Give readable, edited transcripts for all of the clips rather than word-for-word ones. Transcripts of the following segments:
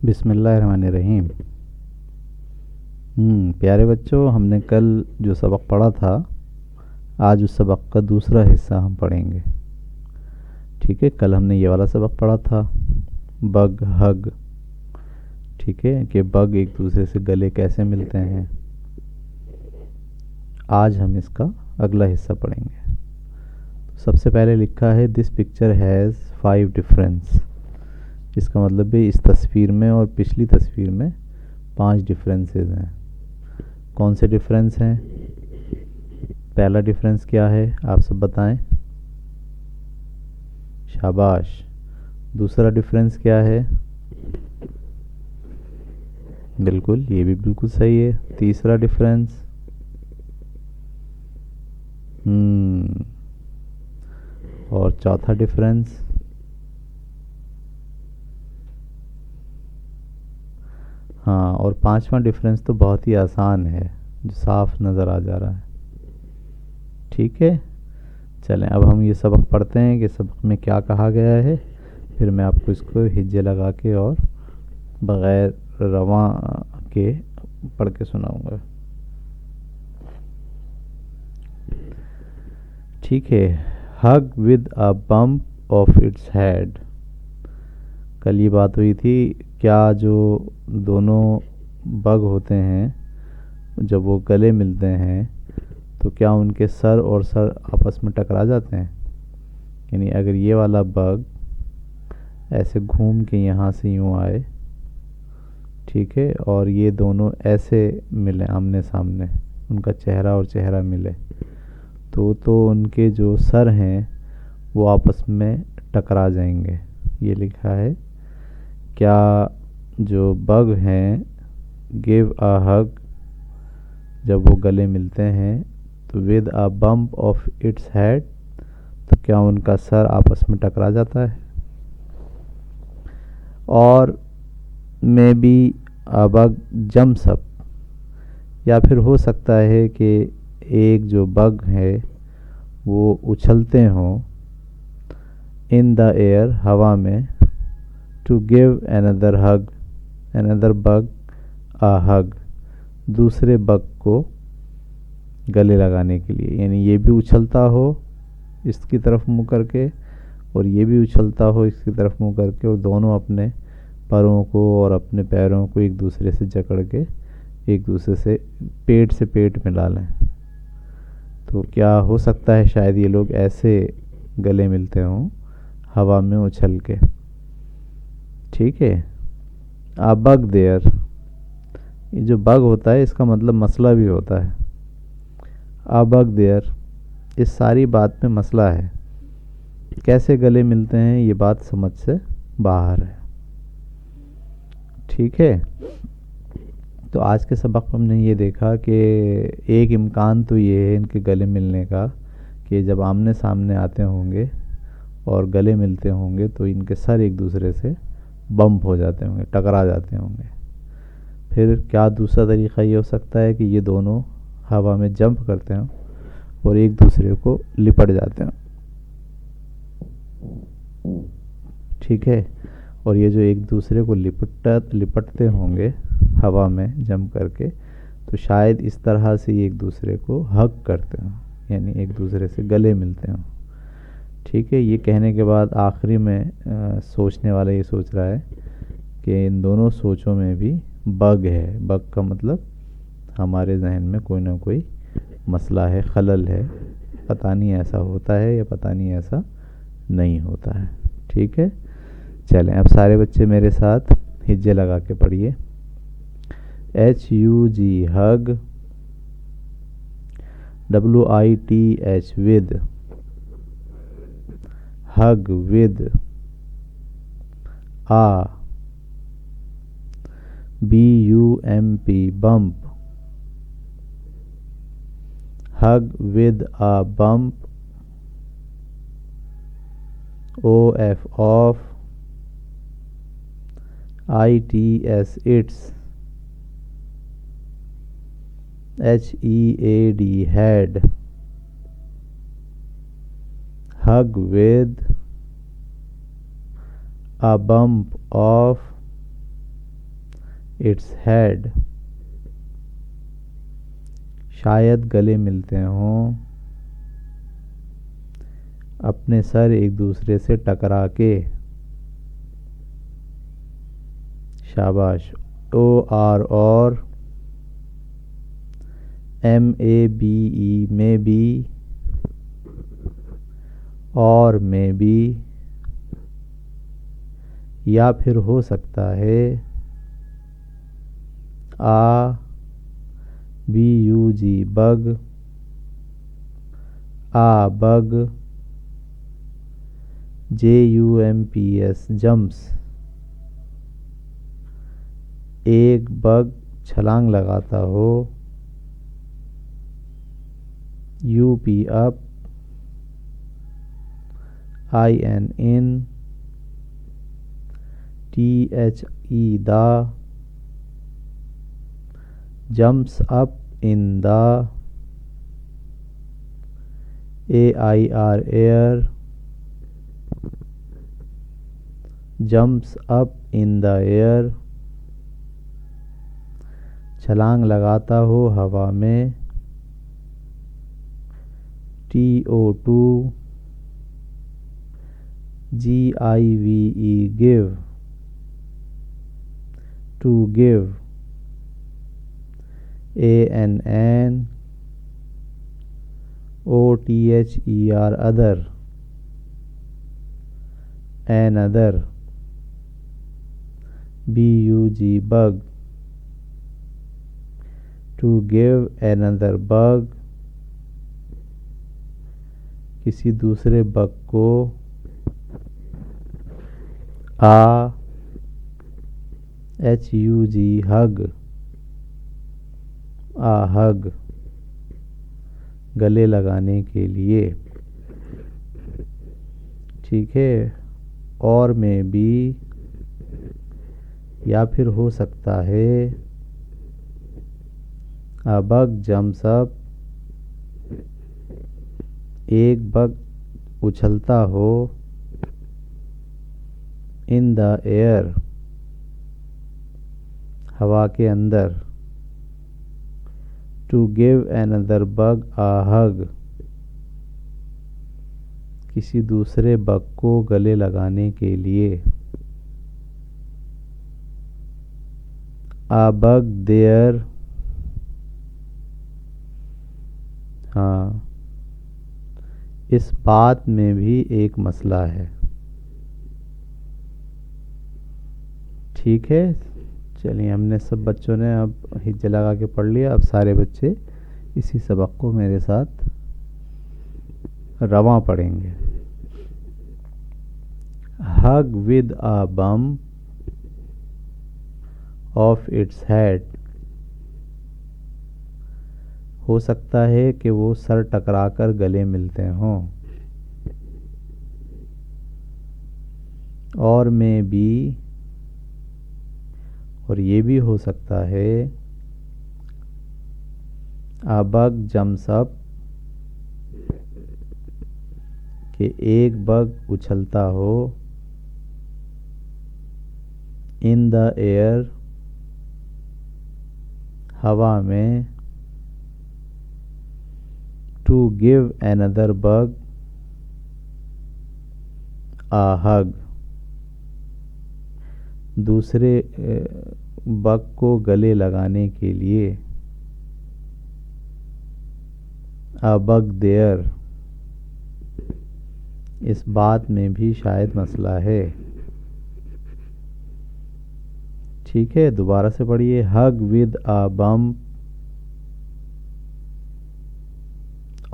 बिस्मिल्लाहिर्रहमानिर्रहीम। प्यारे बच्चों, हमने कल जो सबक पढ़ा था, आज उस सबक का दूसरा हिस्सा हम पढ़ेंगे। ठीक है, कल हमने ये वाला सबक पढ़ा था, बग हग। ठीक है, कि बग एक दूसरे से गले कैसे मिलते हैं। आज हम इसका अगला हिस्सा पढ़ेंगे। सबसे पहले लिखा है दिस पिक्चर हैज़ 5 डिफरेंस। इसका मतलब है इस तस्वीर में और पिछली तस्वीर में 5 डिफरेंसेस हैं। कौन से डिफरेंस हैं? पहला डिफरेंस क्या है, आप सब बताएं। शाबाश। दूसरा डिफरेंस क्या है? बिल्कुल, ये भी बिल्कुल सही है। तीसरा डिफरेंस? और चौथा डिफरेंस? हाँ, और पांचवा डिफरेंस तो बहुत ही आसान है, जो साफ नज़र आ जा रहा है। ठीक है, चलें अब हम ये सबक पढ़ते हैं कि सबक में क्या कहा गया है। फिर मैं आपको इसको हिज्जे लगा के और बग़ैर रवां के पढ़ के सुनाऊंगा। ठीक है। Hug with a bump of its head. कल ये बात हुई थी, क्या जो दोनों बग होते हैं जब वो गले मिलते हैं तो क्या उनके सर और सर आपस में टकरा जाते हैं? यानी अगर ये वाला बग ऐसे घूम के यहाँ से यूँ आए, ठीक है, और ये दोनों ऐसे मिले आमने सामने, उनका चेहरा और चेहरा मिले, तो उनके जो सर हैं वो आपस में टकरा जाएंगे। ये लिखा है, क्या जो बग हैं गिव अ हग, जब वो गले मिलते हैं तो with a bump of its head, तो क्या उनका सर आपस में टकरा जाता है? और maybe a bug jumps up, या फिर हो सकता है कि एक जो बग है वो उछलते हों इन द एयर, हवा में, to give another hug, another bug a hug, दूसरे बग को गले लगाने के लिए। यानी ये भी उछलता हो इसकी तरफ मुंह करके और ये भी उछलता हो इसकी तरफ मुंह करके, और दोनों अपने पैरों को और अपने पैरों को एक दूसरे से जकड़ के एक दूसरे से पेट से पेट मिला लें। तो क्या हो सकता है शायद ये लोग ऐसे गले मिलते हों हवा में उछल के। ठीक है। आ बग देयर, ये जो बग होता है इसका मतलब मसला भी होता है। आ बग देयर, इस सारी बात में मसला है। कैसे गले मिलते हैं ये बात समझ से बाहर है। ठीक है, तो आज के सबक में हमने ये देखा कि एक इम्कान तो ये है इनके गले मिलने का कि जब आमने सामने आते होंगे और गले मिलते होंगे तो इनके सर एक दूसरे से बम्प हो जाते होंगे, टकरा जाते होंगे। फिर क्या दूसरा तरीक़ा ये हो सकता है कि ये दोनों हवा में जंप करते हों और एक दूसरे को लिपट जाते हों। ठीक है, और ये जो एक दूसरे को लिपटते होंगे हवा में जंप करके, तो शायद इस तरह से ये एक दूसरे को हग करते हों, यानी एक दूसरे से गले मिलते हों। ठीक है, ये कहने के बाद आखिरी में सोचने वाला ये सोच रहा है कि इन दोनों सोचों में भी बग है। बग का मतलब हमारे जहन में कोई ना कोई मसला है, खलल है, पता नहीं ऐसा होता है या पता नहीं ऐसा नहीं होता है। ठीक है, चलें अब सारे बच्चे मेरे साथ हिज्जे लगा के पढ़िए। HUG hug, WITH with, hug with, a, BUMP bump, hug with a bump, OF off, ITS its, HEAD head, hug with a bump of, its head, शायद गले मिलते हों अपने सर एक दूसरे से टकरा के। शाबाश। OR और MABE में भी, और में भी, या फिर हो सकता है BUG bug, bug, JUMPS jumps, एक बग छलांग लगाता हो। UP up, IN in, THE the, jumps up in the, AIR air, jumps up in the air, छलांग लगाता हो हवा में। TO2 GIVE give, to give। ANN OTHER other, another। BUG bug, to give another bug, किसी दूसरे bug को। HUG hug, hug, गले लगाने के लिए। ठीक है। और में भी, या फिर हो सकता है बग जम्प्स अप, एक बग उछलता हो। इन द एयर, हवा के अंदर। टू गिव एनदर बग हग, किसी दूसरे बग को गले लगाने के लिए। बग देयर, हाँ, इस बात में भी एक मसला है। ठीक है। चलिए, हमने सब बच्चों ने अब हिज्जा लगा के पढ़ लिया। अब सारे बच्चे इसी सबक को मेरे साथ रवां पढ़ेंगे। Hug with a bump of its head, हो सकता है कि वो सर टकराकर गले मिलते हों। और में भी, और ये भी हो सकता है बग जम्प्स अप, कि एक बग उछलता हो। इन द एयर, हवा में। टू गिव एनदर बग हग, दूसरे बग को गले लगाने के लिए। बग देयर, इस बात में भी शायद मसला है। ठीक है, दोबारा से पढ़िए। Hug with a bump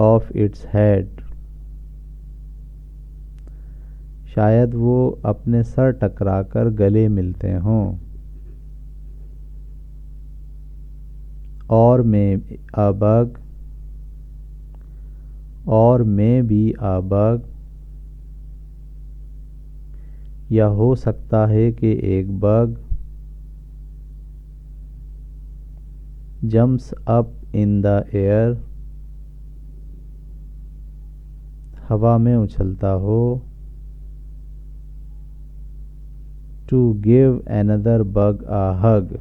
of its head, शायद वो अपने सर टकराकर गले मिलते हों। और में अ बग, और में भी अ बग, या हो सकता है कि एक bug jumps up in the air, हवा में उछलता हो। To give another bug a hug,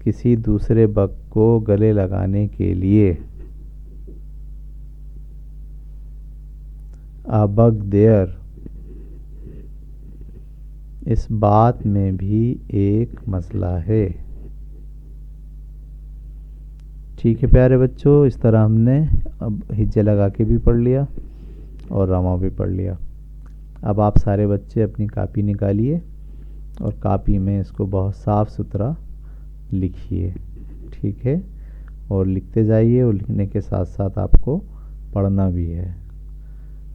किसी दूसरे बग को गले लगाने के लिए। अ बग देयर, इस बात में भी एक मसला है। ठीक है प्यारे बच्चों, इस तरह हमने अब हिज्जे लगा के भी पढ़ लिया और रामा भी पढ़ लिया। अब आप सारे बच्चे अपनी कापी निकालिए और कापी में इसको बहुत साफ सुथरा लिखिए। ठीक है, और लिखते जाइए और लिखने के साथ साथ आपको पढ़ना भी है।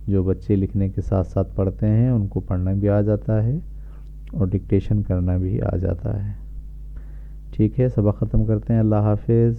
जो बच्चे लिखने के साथ साथ पढ़ते हैं उनको पढ़ना भी आ जाता है और डिक्टेशन करना भी आ जाता है। ठीक है, सबक ख़त्म करते हैं। अल्लाह हाफिज़।